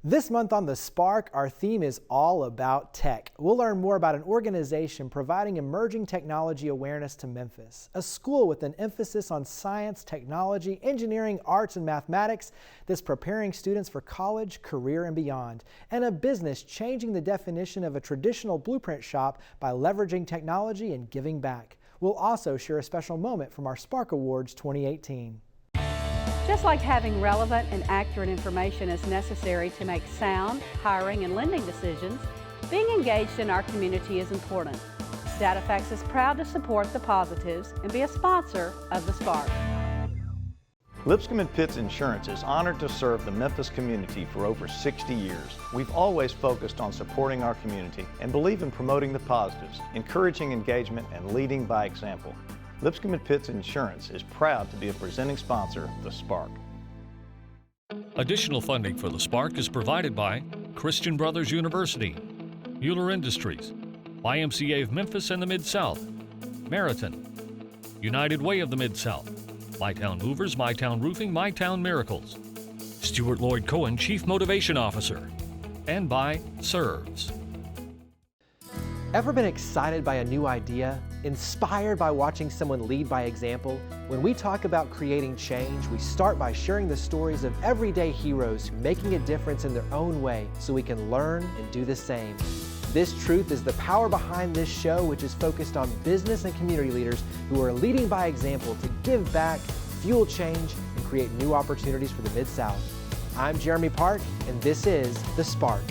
This month on The Spark, our theme is all about tech. We'll learn more about an organization providing emerging technology awareness to Memphis, a school with an emphasis on science, technology, engineering, arts, and mathematics that's preparing students for college, career, and beyond, and a business changing the definition of a traditional blueprint shop by leveraging technology and giving back. We'll also share a special moment from our Spark Awards 2018. Just like having relevant and accurate information is necessary to make sound hiring and lending decisions, being engaged in our community is important. DataFax is proud to support the positives and be a sponsor of The Spark. Lipscomb & Pitts Insurance is honored to serve the Memphis community for over 60 years. We've always focused on supporting our community and believe in promoting the positives, encouraging engagement, and leading by example. Lipscomb & Pitts Insurance is proud to be a presenting sponsor of The Spark. Additional funding for The Spark is provided by Christian Brothers University, Mueller Industries, YMCA of Memphis and the Mid-South, Meriton, United Way of the Mid-South, MyTown Movers, MyTown Roofing, MyTown Miracles, Stuart Lloyd Cohen, Chief Motivation Officer, and by Serves. Ever been excited by a new idea? Inspired by watching someone lead by example? When we talk about creating change, we start by sharing the stories of everyday heroes making a difference in their own way so we can learn and do the same. This truth is the power behind this show, which is focused on business and community leaders who are leading by example to give back, fuel change, and create new opportunities for the Mid-South. I'm Jeremy Park, and this is The Spark.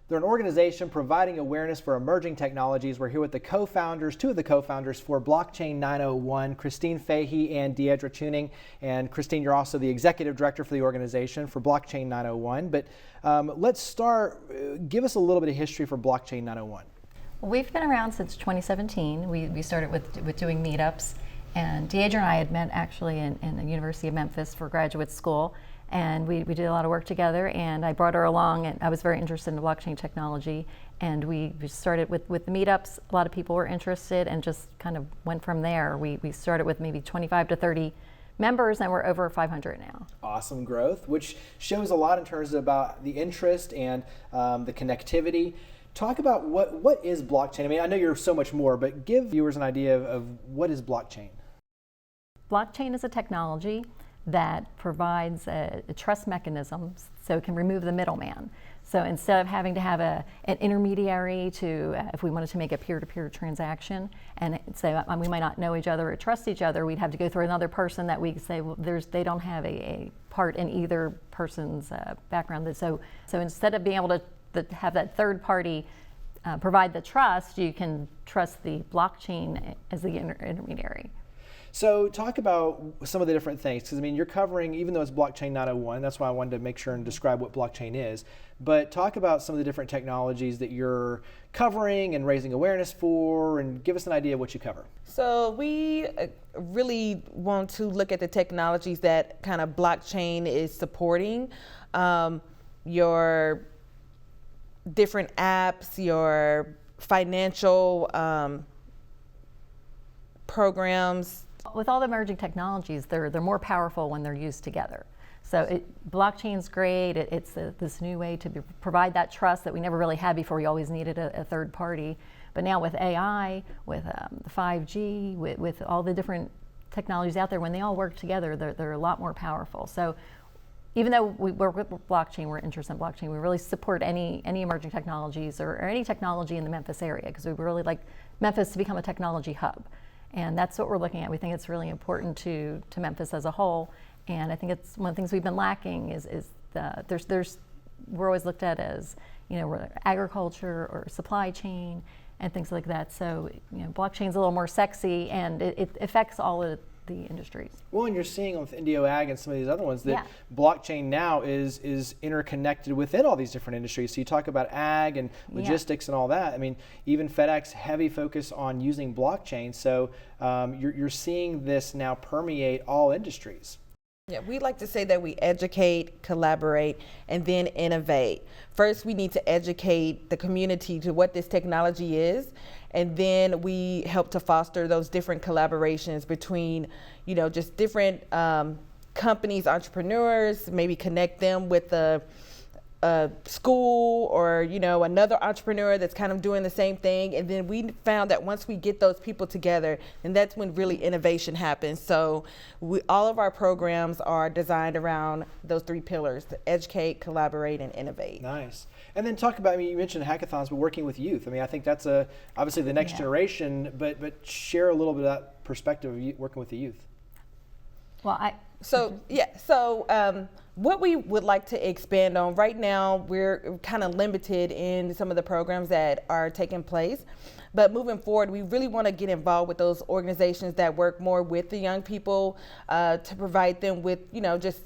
They're an organization providing awareness for emerging technologies. We're here with the co-founders, two of the co-founders for Blockchain 901, Christine Fahey and Deidre Tuning. And Christine, you're also the executive director for the organization for Blockchain 901. But let's start, give us a little bit of history for Blockchain 901. Well, we've been around since 2017. We started with doing meetups. And Deidre and I had met actually in the University of Memphis for graduate school. And we did a lot of work together, and I brought her along, and I was very interested in blockchain technology. And we started with the meetups. A lot of people were interested and just kind of went from there. We started with maybe 25 to 30 members, and we're over 500 now. Awesome growth, which shows a lot in terms of about the interest and the connectivity. Talk about what is blockchain? I mean, I know you're so much more, but give viewers an idea of what is blockchain. Blockchain is a technology that provides a trust mechanism so it can remove the middleman. So instead of having to have an intermediary to, if we wanted to make a peer-to-peer transaction and say we might not know each other or trust each other, we'd have to go through another person that we say, well, they don't have a part in either person's background. So instead of being able to have that third party provide the trust, you can trust the blockchain as the intermediary. So talk about some of the different things, because I mean, you're covering, even though it's Blockchain 901, that's why I wanted to make sure and describe what blockchain is, but talk about some of the different technologies that you're covering and raising awareness for, and give us an idea of what you cover. So we really want to look at the technologies that kind of blockchain is supporting, your different apps, your financial programs. With all the emerging technologies, they're more powerful when they're used together. So blockchain's great. It's this new way to provide that trust that we never really had before. We always needed a third party. But now with AI, with 5G, with all the different technologies out there, when they all work together, they're a lot more powerful. So even though we work with blockchain, we're interested in blockchain, we really support any emerging technologies or any technology in the Memphis area, because we really like Memphis to become a technology hub. And that's what we're looking at. We think it's really important to Memphis as a whole. And I think it's one of the things we've been lacking is we're always looked at as, agriculture or supply chain and things like that. So, blockchain's a little more sexy, and it affects all of the industries. Well, and you're seeing with IndioAg and some of these other ones that blockchain now is interconnected within all these different industries. So you talk about ag and logistics and all that. I mean, even FedEx, heavy focus on using blockchain. So you're seeing this now permeate all industries. Yeah, we like to say that we educate, collaborate, and then innovate. First, we need to educate the community to what this technology is, and then we help to foster those different collaborations between, just different companies, entrepreneurs, maybe connect them with a school or, you know, another entrepreneur that's kind of doing the same thing. And then we found that once we get those people together, and that's when really innovation happens. So all of our programs are designed around those 3 pillars: to educate, collaborate, and innovate. Nice. And then talk about, I mean, you mentioned hackathons, but working with youth. I mean, I think that's obviously the next generation, but share a little bit of that perspective of working with the youth. Well, what we would like to expand on right now, we're kind of limited in some of the programs that are taking place. But moving forward, we really want to get involved with those organizations that work more with the young people to provide them with, you know, just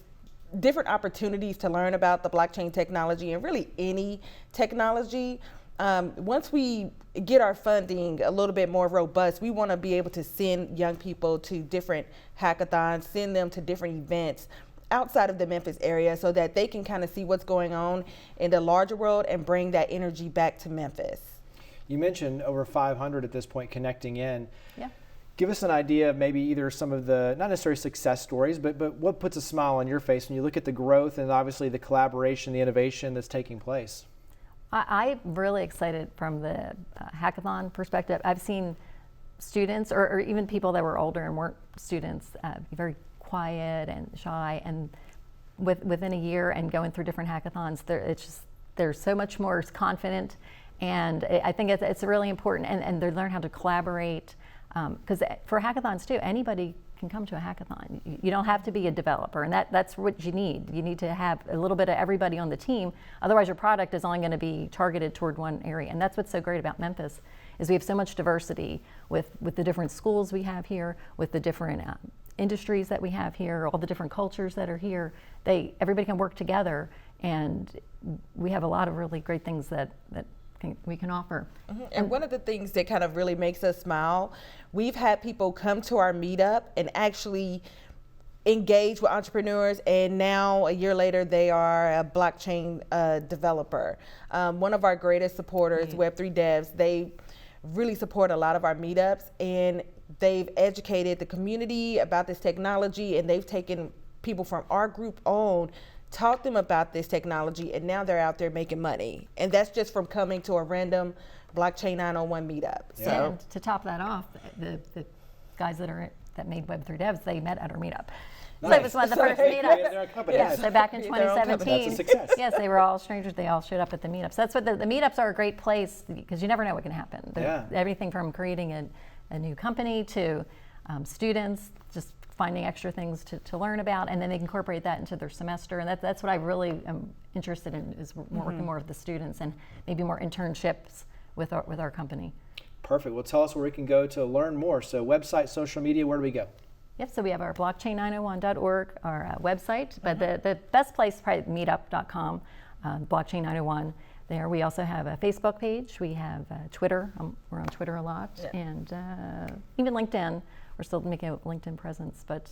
different opportunities to learn about the blockchain technology and really any technology. Once we get our funding a little bit more robust, we want to be able to send young people to different hackathons, send them to different events outside of the Memphis area so that they can kind of see what's going on in the larger world and bring that energy back to Memphis. You mentioned over 500 at this point connecting in. yeah. Give us an idea of maybe either some of the, not necessarily success stories, but what puts a smile on your face when you look at the growth and obviously the collaboration, the innovation that's taking place? I'm really excited from the hackathon perspective. I've seen students or even people that were older and weren't students be very quiet and shy, and within a year and going through different hackathons, they're so much more confident, and I think it's really important, and they learn how to collaborate, because for hackathons too, anybody can come to a hackathon. You don't have to be a developer, and that's what you need. You need to have a little bit of everybody on the team, otherwise your product is only going to be targeted toward one area. And that's what's so great about Memphis, is we have so much diversity with the different schools we have here, with the different industries that we have here, all the different cultures that are here. Everybody can work together, and we have a lot of really great things that we can offer. Mm-hmm. And one of the things that kind of really makes us smile, we've had people come to our meetup and actually engage with entrepreneurs, and now a year later they are a blockchain developer. One of our greatest supporters, Web3 Devs, they really support a lot of our meetups, and they've educated the community about this technology, and they've taken people from our group on, taught them about this technology, and now they're out there making money. And that's just from coming to a random Blockchain 901 meetup. Yeah. So And to top that off, the guys that made Web3 Devs, they met at our meetup. So it was one of the first meetups. They're a company. Yes, so back in Their own company. 2017, That's a success. yes, they were all strangers. They all showed up at the meetups. That's what the meetups are a great place, because you never know what can happen. Yeah. Everything from creating a new company to students just finding extra things to learn about, and then they incorporate that into their semester. And that's what I really am interested in, is working more with the students and maybe more internships with our company. Perfect. Well, tell us where we can go to learn more. So website, social media, where do we go? Yep, so we have our blockchain901.org, our website, but the best place is probably meetup.com, Blockchain 901. There we also have a Facebook page, we have Twitter, we're on Twitter a lot, and even LinkedIn. We're still making a LinkedIn presence, but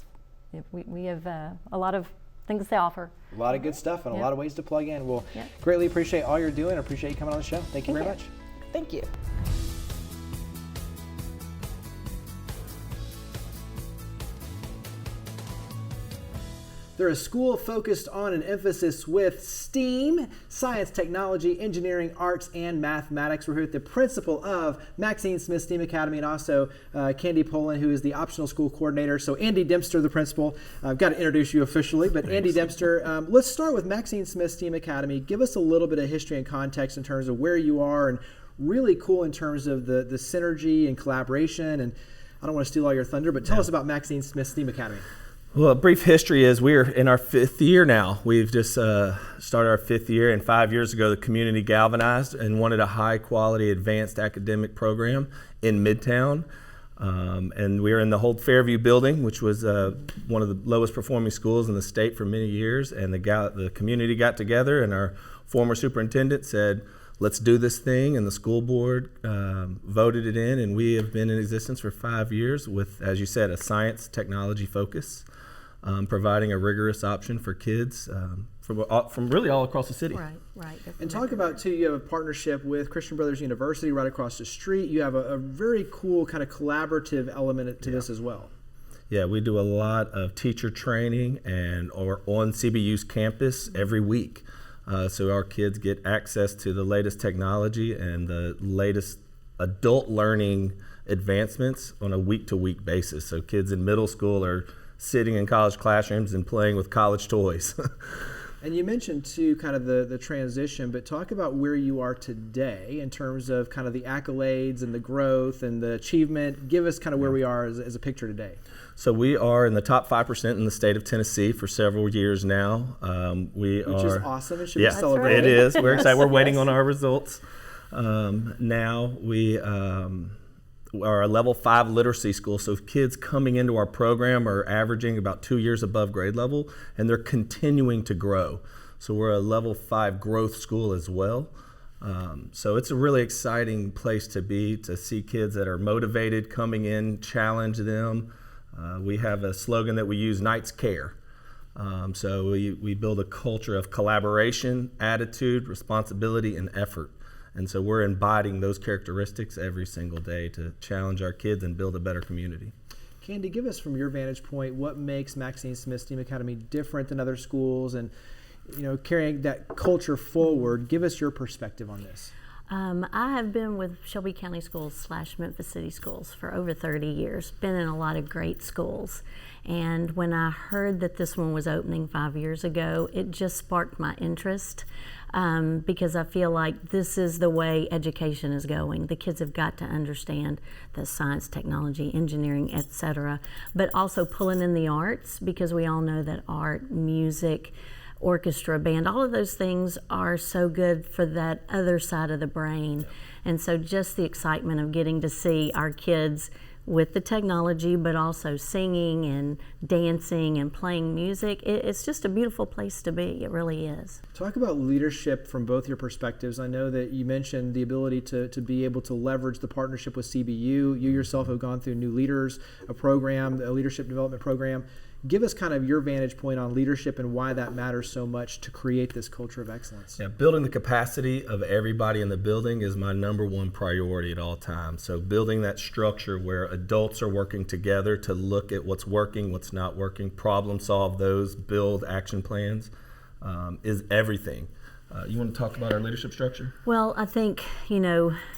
we have a lot of things to offer. A lot of good stuff and a Yep. lot of ways to plug in. Well, Yep. greatly appreciate all you're doing. I appreciate you coming on the show. Thank you very much. thank you. They're a school focused on an emphasis with STEAM, science, technology, engineering, arts, and mathematics. We're here with the principal of Maxine Smith STEAM Academy, and also Candy Poland, who is the optional school coordinator. So Andy Dempster, the principal. I've got to introduce you officially, but Andy Dempster, let's start with Maxine Smith STEAM Academy. Give us a little bit of history and context in terms of where you are, and really cool in terms of the synergy and collaboration. And I don't want to steal all your thunder, but tell us about Maxine Smith STEAM Academy. Well, a brief history is we're in our 5th year now. We've just started our 5th year, and 5 years ago the community galvanized and wanted a high-quality advanced academic program in Midtown. And we were in the Holt Fairview building, which was one of the lowest performing schools in the state for many years. And the community got together, and our former superintendent said, let's do this thing, and the school board voted it in, and we have been in existence for 5 years with, as you said, a science technology focus, providing a rigorous option for kids from really all across the city. Right. And talk about, too, you have a partnership with Christian Brothers University right across the street. You have a very cool kind of collaborative element to this as well. Yeah, we do a lot of teacher training or on CBU's campus every week. So our kids get access to the latest technology and the latest adult learning advancements on a week-to-week basis. So kids in middle school are sitting in college classrooms and playing with college toys. And you mentioned too kind of the transition, but talk about where you are today in terms of kind of the accolades and the growth and the achievement. Give us kind of where we are as a picture today. So we are in the top 5% in the state of Tennessee for several years now. Which is awesome. It should be Yeah, celebrated. it is. We're excited. We're waiting on our results. Now we are a level 5 literacy school, so kids coming into our program are averaging about 2 years above grade level, and they're continuing to grow. So we're a level 5 growth school as well. So it's a really exciting place to be, to see kids that are motivated coming in, challenge them. We have a slogan that we use, Knights Care. So we build a culture of collaboration, attitude, responsibility, and effort. And so we're embodying those characteristics every single day to challenge our kids and build a better community. Candy, give us from your vantage point what makes Maxine Smith STEAM Academy different than other schools, and carrying that culture forward. Give us your perspective on this. I have been with Shelby County Schools / Memphis City Schools for over 30 years, been in a lot of great schools. And when I heard that this one was opening 5 years ago, it just sparked my interest because I feel like this is the way education is going. The kids have got to understand the science, technology, engineering, etc., but also pulling in the arts, because we all know that art, music, orchestra, band, all of those things are so good for that other side of the brain. And so just the excitement of getting to see our kids with the technology, but also singing and dancing and playing music, it's just a beautiful place to be. It really is. Talk about leadership from both your perspectives. I know that you mentioned the ability to be able to leverage the partnership with CBU. You yourself have gone through New Leaders, a program, a leadership development program. Give us kind of your vantage point on leadership and why that matters so much to create this culture of excellence. Yeah, building the capacity of everybody in the building is my number one priority at all times. So building that structure where adults are working together to look at what's working, what's not working, problem solve those, build action plans is everything. You want to talk about our leadership structure? Well, I think,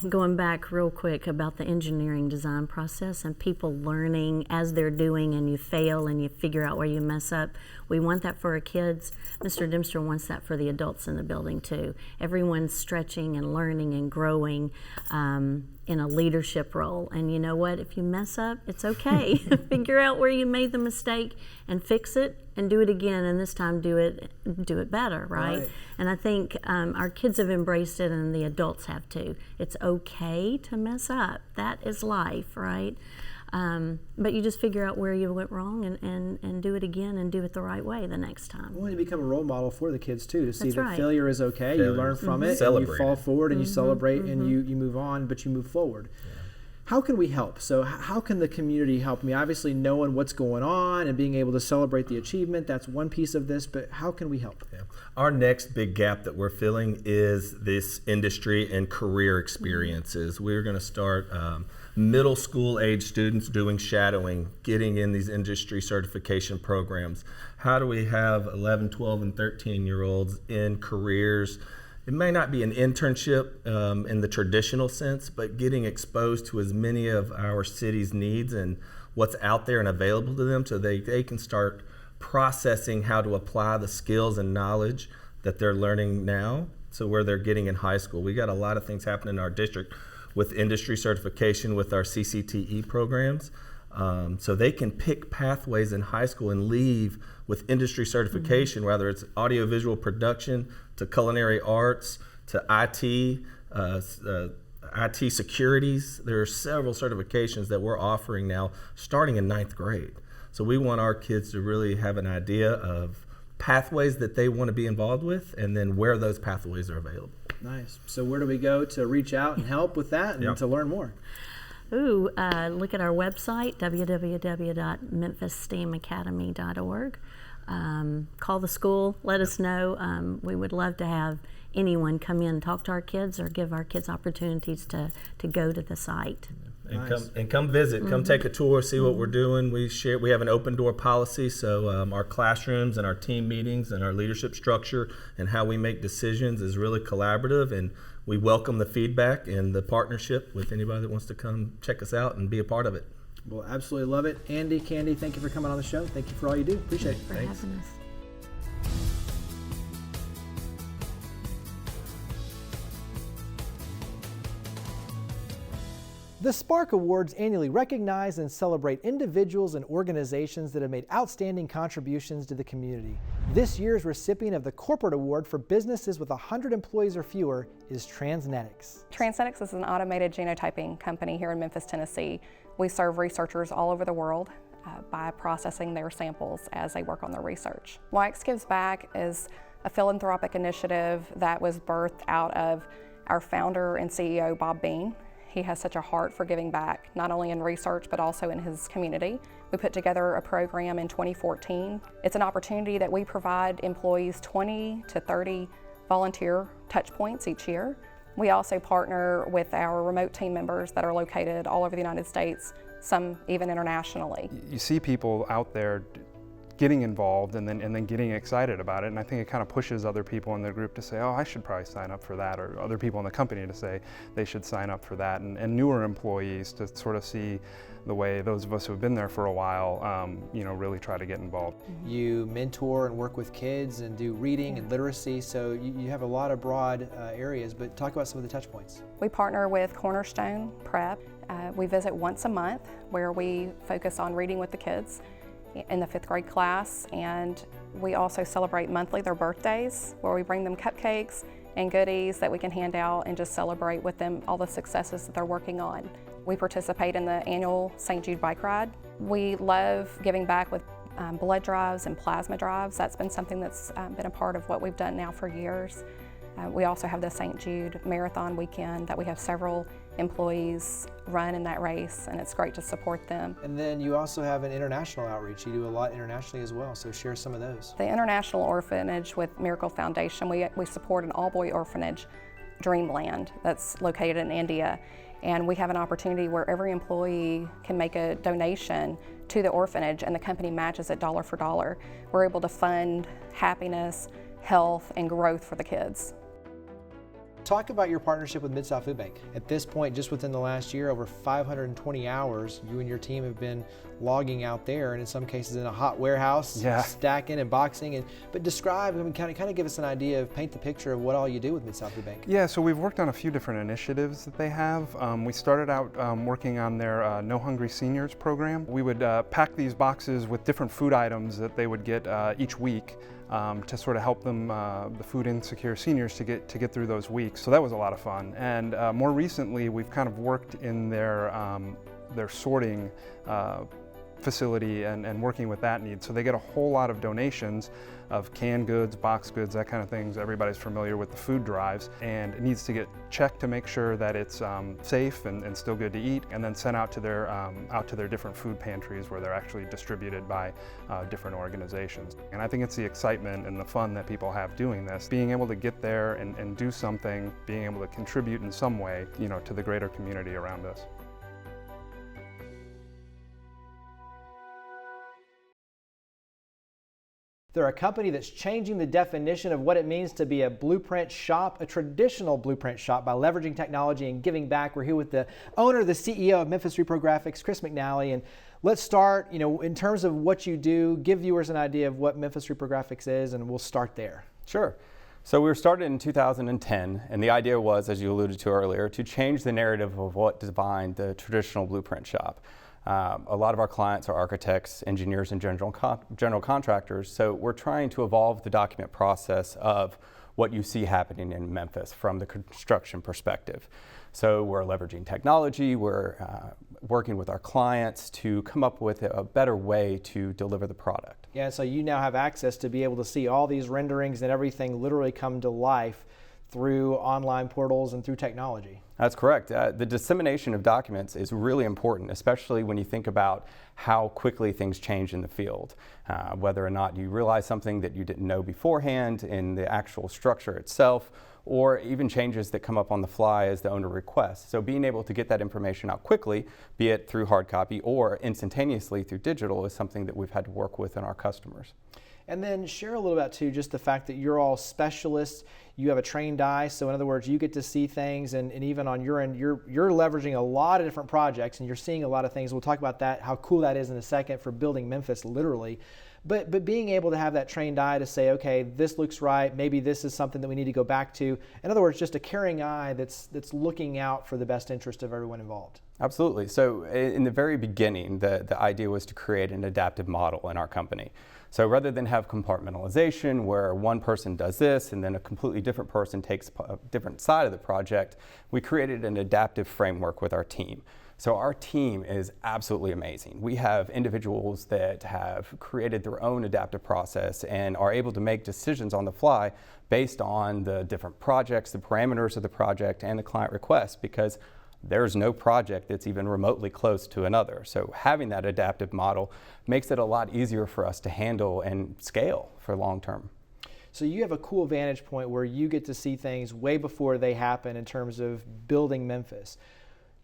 going back real quick about the engineering design process and people learning as they're doing, and you fail and you figure out where you mess up. We want that for our kids. Mr. Dempster wants that for the adults in the building too. Everyone's stretching and learning and growing in a leadership role. And you know what? If you mess up, it's okay. Figure out where you made the mistake and fix it and do it again, and this time do it better, right? And I think our kids have embraced it, and the adults have too. It's okay to mess up. That is life, right? But you just figure out where you went wrong and do it again and do it the right way the next time. Well, you become a role model for the kids too, to see That's that right. failure is okay. You learn from it, and you fall forward, and you celebrate, and you move on, but you move forward. How can we help? So how can the community help me? Obviously knowing what's going on and being able to celebrate the achievement, that's one piece of this, but how can we help? Yeah. Our next big gap that we're filling is this industry and career experiences. We're going to start middle school age students doing shadowing, getting in these industry certification programs. How do we have 11, 12, and 13-year-olds in careers? It may not be an internship in the traditional sense, but getting exposed to as many of our city's needs and what's out there and available to them, so they can start processing how to apply the skills and knowledge that they're learning now to where they're getting in high school. We got a lot of things happening in our district with industry certification with our CCTE programs. So they can pick pathways in high school and leave with industry certification, whether it's audiovisual production to culinary arts to IT, IT securities. There are several certifications that we're offering now starting in 9th grade. So we want our kids to really have an idea of pathways that they want to be involved with, and then where those pathways are available. Nice. So where do we go to reach out and help with that and to learn more? Look at our website, www.memphissteamacademy.org. Call the school, let us know. We would love to have anyone come in and talk to our kids or give our kids opportunities to go to the site. And come visit. Come take a tour, see what we're doing. We have an open door policy, so our classrooms and our team meetings and our leadership structure and how we make decisions is really collaborative, and we welcome the feedback and the partnership with anybody that wants to come check us out and be a part of it. Well, absolutely love it. Andy, Candy, thank you for coming on the show. Thank you for all you do. Appreciate it. For having us. The Spark Awards annually recognize and celebrate individuals and organizations that have made outstanding contributions to the community. This year's recipient of the Corporate Award for businesses with 100 employees or fewer is TransNetix. TransNetix is an automated genotyping company here in Memphis, Tennessee. We serve researchers all over the world by processing their samples as they work on their research. WIX Gives Back is a philanthropic initiative that was birthed out of our founder and CEO, Bob Bean. He has such a heart for giving back, not only in research, but also in his community. We put together a program in 2014. It's an opportunity that we provide employees 20 to 30 volunteer touch points each year. We also partner with our remote team members that are located all over the United States, some even internationally. You see people out there getting involved and then getting excited about it, and I think it kind of pushes other people in the group to say, oh, I should probably sign up for that, or other people in the company to say they should sign up for that, and newer employees to sort of see the way those of us who have been there for a while, really try to get involved. You mentor and work with kids and do reading and literacy, so you have a lot of broad areas, but talk about some of the touch points. We partner with Cornerstone Prep. We visit once a month where we focus on reading with the kids in the 5th grade class, and we also celebrate monthly their birthdays, where we bring them cupcakes and goodies that we can hand out and just celebrate with them all the successes that they're working on. We participate in the annual St. Jude bike ride. We love giving back with blood drives and plasma drives. That's been something that's been a part of what we've done now for years. We also have the St. Jude Marathon weekend that we have several employees run in that race, and it's great to support them. And then you also have an international outreach. You do a lot internationally as well, so share some of those. The International Orphanage with Miracle Foundation, we support an all-boy orphanage, Dreamland, that's located in India. And we have an opportunity where every employee can make a donation to the orphanage, and the company matches it dollar for dollar. We're able to fund happiness, health, and growth for the kids. Talk about your partnership with Mid-South Food Bank. At this point, just within the last year, over 520 hours, you and your team have been logging out there, and in some cases in a hot warehouse, stacking and boxing. But describe, kind of give us an idea, paint the picture of what all you do with Mid-South Food Bank. Yeah, so we've worked on a few different initiatives that they have. We started out working on their No Hungry Seniors program. We would pack these boxes with different food items that they would get each week. To sort of help them, the food insecure seniors, to get through those weeks. So that was a lot of fun. And more recently, we've kind of worked in their sorting facility and working with that need. So they get a whole lot of donations of canned goods, box goods, that kind of things. Everybody's familiar with the food drives, and it needs to get checked to make sure that it's safe and still good to eat, and then sent out to their different food pantries where they're actually distributed by different organizations. And I think it's the excitement and the fun that people have doing this, being able to get there and do something, being able to contribute in some way, to the greater community around us. They're a company that's changing the definition of what it means to be a blueprint shop, a traditional blueprint shop, by leveraging technology and giving back. We're here with the owner, the CEO of Memphis Reprographics, Chris McNally. And let's start, in terms of what you do, give viewers an idea of what Memphis Reprographics is, and we'll start there. Sure. So we were started in 2010, and the idea was, as you alluded to earlier, to change the narrative of what defined the traditional blueprint shop. A lot of our clients are architects, engineers, and general contractors, so we're trying to evolve the document process of what you see happening in Memphis from the construction perspective. So we're leveraging technology, we're working with our clients to come up with a better way to deliver the product. Yeah, so you now have access to be able to see all these renderings and everything literally come to life through online portals and through technology. That's correct. The dissemination of documents is really important, especially when you think about how quickly things change in the field. Whether or not you realize something that you didn't know beforehand in the actual structure itself, or even changes that come up on the fly as the owner requests. So being able to get that information out quickly, be it through hard copy or instantaneously through digital, is something that we've had to work with in our customers. And then share a little about too, just the fact that you're all specialists, you have a trained eye, so in other words, you get to see things, and even on your end, you're leveraging a lot of different projects and you're seeing a lot of things. We'll talk about that, how cool that is in a second for building Memphis literally. But being able to have that trained eye to say, okay, this looks right, maybe this is something that we need to go back to. In other words, just a caring eye that's looking out for the best interest of everyone involved. Absolutely. So in the very beginning, the idea was to create an adaptive model in our company. So rather than have compartmentalization where one person does this and then a completely different person takes a different side of the project, we created an adaptive framework with our team. So our team is absolutely amazing. We have individuals that have created their own adaptive process and are able to make decisions on the fly based on the different projects, the parameters of the project, and the client requests, because there's no project that's even remotely close to another. So having that adaptive model makes it a lot easier for us to handle and scale for long term. So you have a cool vantage point where you get to see things way before they happen in terms of building Memphis.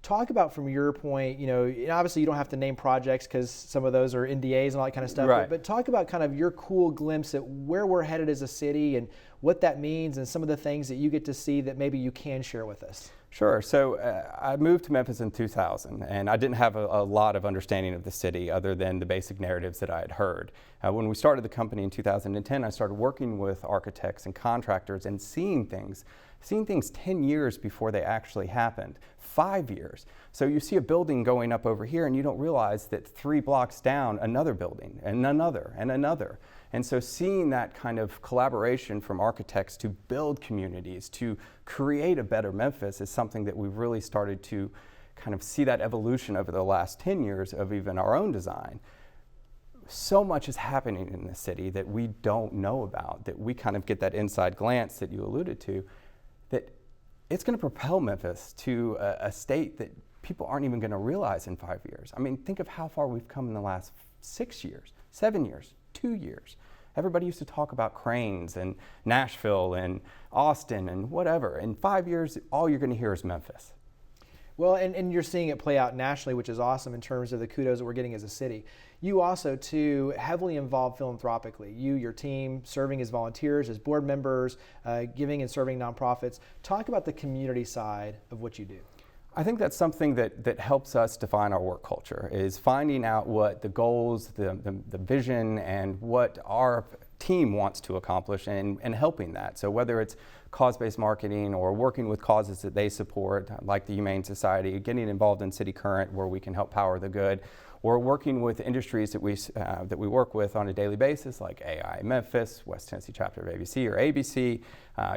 Talk about from your point, you know, obviously you don't have to name projects because some of those are NDAs and all that kind of stuff, right. but talk about kind of your cool glimpse at where we're headed as a city and what that means and some of the things that you get to see that maybe you can share with us. Sure. So I moved to Memphis in 2000, and I didn't have a lot of understanding of the city other than the basic narratives that I had heard. When we started the company in 2010, I started working with architects and contractors and seeing things 10 years before they actually happened, 5 years. So you see a building going up over here and you don't realize that 3 blocks down, another building and another and another. And so seeing that kind of collaboration from architects to build communities, to create a better Memphis, is something that we've really started to kind of see that evolution over the last 10 years of even our own design. So much is happening in the city that we don't know about, that we kind of get that inside glance that you alluded to, that it's going to propel Memphis to a state that people aren't even going to realize in 5 years. I mean, think of how far we've come in the last 6 years, 7 years, 2 years. Everybody used to talk about cranes and Nashville and Austin and whatever. In 5 years, all you're going to hear is Memphis. Well, and you're seeing it play out nationally, which is awesome in terms of the kudos that we're getting as a city. You also, too, heavily involved philanthropically. You, your team, serving as volunteers, as board members, giving and serving nonprofits. Talk about the community side of what you do. I think that's something that helps us define our work culture, is finding out what the goals, the vision, and what our team wants to accomplish and helping that. So whether it's cause-based marketing or working with causes that they support, like the Humane Society, getting involved in City Current where we can help power the good, or working with industries that we work with on a daily basis, like AI Memphis, West Tennessee chapter of ABC or ABC,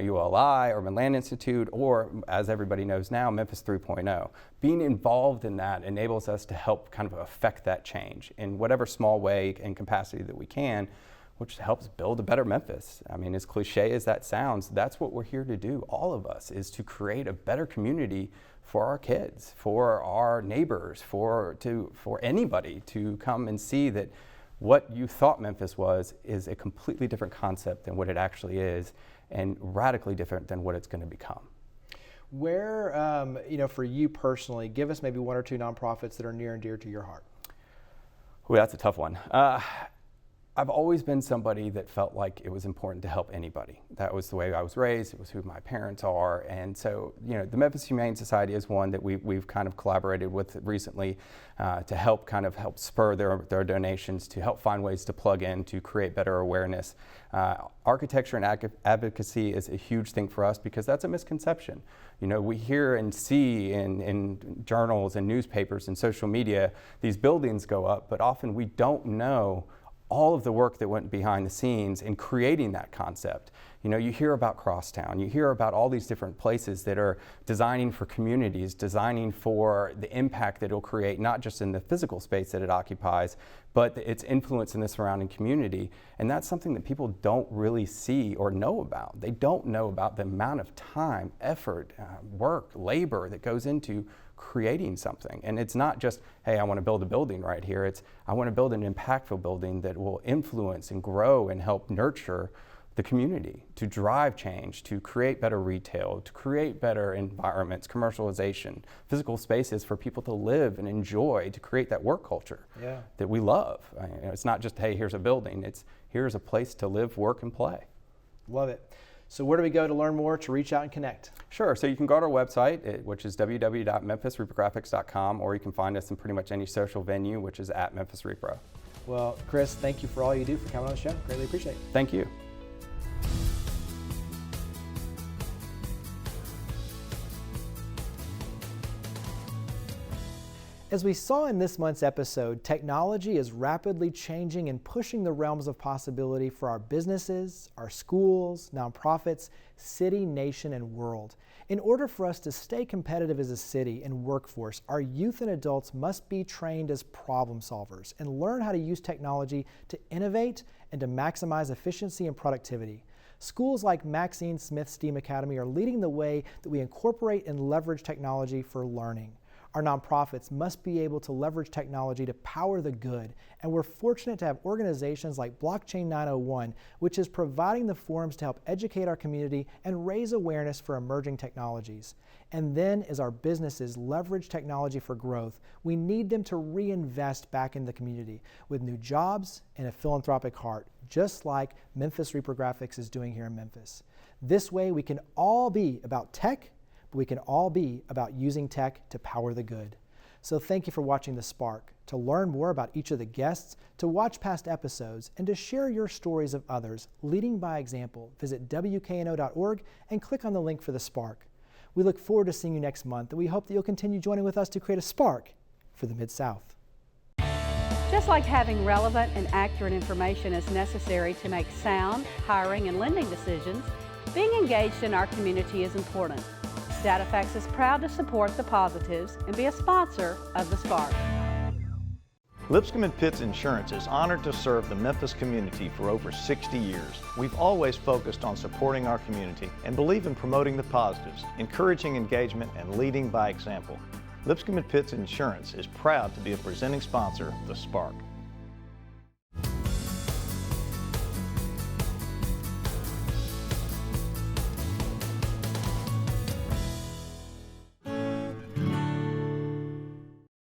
ULI, Urban Land Institute, or as everybody knows now, Memphis 3.0. Being involved in that enables us to help kind of affect that change in whatever small way and capacity that we can, which helps build a better Memphis. I mean, as cliche as that sounds, that's what we're here to do, all of us, is to create a better community for our kids, for our neighbors, for anybody to come and see that what you thought Memphis was is a completely different concept than what it actually is, and radically different than what it's going to become. Where, for you personally, give us maybe 1 or 2 nonprofits that are near and dear to your heart. Well, that's a tough one. I've always been somebody that felt like it was important to help anybody. That was the way I was raised. It was who my parents are. And so, the Memphis Humane Society is one that we've kind of collaborated with recently to help spur their donations, to help find ways to plug in, to create better awareness. Architecture and advocacy is a huge thing for us because that's a misconception. We hear and see in journals and newspapers and social media, these buildings go up, but often we don't know all of the work that went behind the scenes in creating that concept. You know, you hear about Crosstown, you hear about all these different places that are designing for communities, designing for the impact that it'll create, not just in the physical space that it occupies, but its influence in the surrounding community. And that's something that people don't really see or know about. They don't know about the amount of time, effort, work, labor that goes into creating something. And it's not just, hey, I want to build a building right here. It's, I want to build an impactful building that will influence and grow and help nurture the community, to drive change, to create better retail, to create better environments, commercialization, physical spaces for people to live and enjoy, to create that work culture that we love. It's not just, hey, here's a building. It's, here's a place to live, work, and play. Love it. So where do we go to learn more, to reach out and connect? Sure, so you can go to our website, which is www.memphisreprographics.com, or you can find us in pretty much any social venue, which is at Memphis Repro. Well, Chris, thank you for all you do for coming on the show. Greatly appreciate it. Thank you. As we saw in this month's episode, technology is rapidly changing and pushing the realms of possibility for our businesses, our schools, nonprofits, city, nation, and world. In order for us to stay competitive as a city and workforce, our youth and adults must be trained as problem solvers and learn how to use technology to innovate and to maximize efficiency and productivity. Schools like Maxine Smith STEAM Academy are leading the way that we incorporate and leverage technology for learning. Our nonprofits must be able to leverage technology to power the good, and we're fortunate to have organizations like Blockchain 901, which is providing the forums to help educate our community and raise awareness for emerging technologies. And then, as our businesses leverage technology for growth, we need them to reinvest back in the community with new jobs and a philanthropic heart, just like Memphis Reprographics is doing here in Memphis. This way, we can all be about tech, but we can all be about using tech to power the good. So thank you for watching The Spark. To learn more about each of the guests, to watch past episodes, and to share your stories of others leading by example, visit WKNO.org and click on the link for The Spark. We look forward to seeing you next month, and we hope that you'll continue joining with us to create a spark for the Mid-South. Just like having relevant and accurate information is necessary to make sound hiring and lending decisions, being engaged in our community is important. DataFax is proud to support the positives and be a sponsor of The Spark. Lipscomb & Pitts Insurance is honored to serve the Memphis community for over 60 years. We've always focused on supporting our community and believe in promoting the positives, encouraging engagement, and leading by example. Lipscomb & Pitts Insurance is proud to be a presenting sponsor of The Spark.